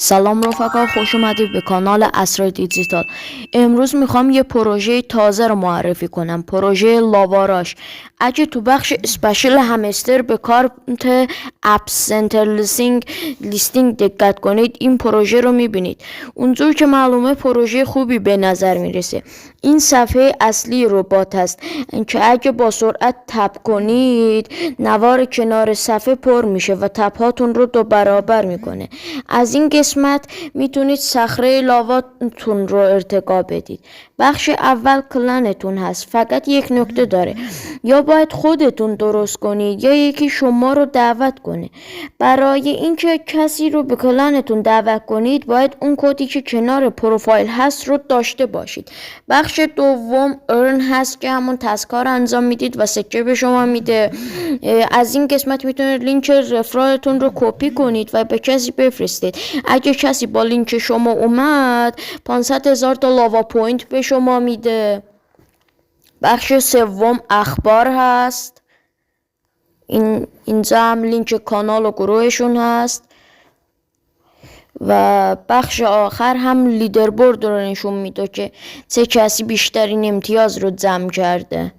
سلام رفقا، خوش اومدید به کانال اسرار دیجیتال. امروز میخوام یه پروژه تازه رو معرفی کنم، پروژه لاواراش. اگه تو بخش اسپشیل همستر به کارت اپ سنتر لیستینگ دقت کنید، این پروژه رو میبینید. اونجور که معلومه پروژه خوبی به نظر میرسه. این صفحه اصلی ربات هست که اگه با سرعت تپ کنید نوار کنار صفحه پر میشه و تپ هاتون رو 2 برابر میکنه. از این قسمت میتونید صخره لاواتون رو ارتقا بدید. بخش اول کلنتون هست، فقط یک نکته داره، یا باید خودتون درست کنید یا یکی شما رو دعوت کنه. برای اینکه کسی رو به کلنتون دعوت کنید باید اون کدی که کنار پروفایل هست رو داشته باشید. بخش دوم ارن هست که همون تسکار انجام میدید و سکه به شما میده. از این قسمت میتونید لینک رفرالتون رو کپی کنید و به کسی بفرستید. اگه کسی با لینک شما اومد 500,000 تا لاوا پوینت به شما میده. بخش سوم اخبار هست، اینجا هم لینک کانال و گروهشون هست و بخش آخر هم لیدربورد رو نشون میده که چه کسی بیشترین امتیاز رو جمع کرده.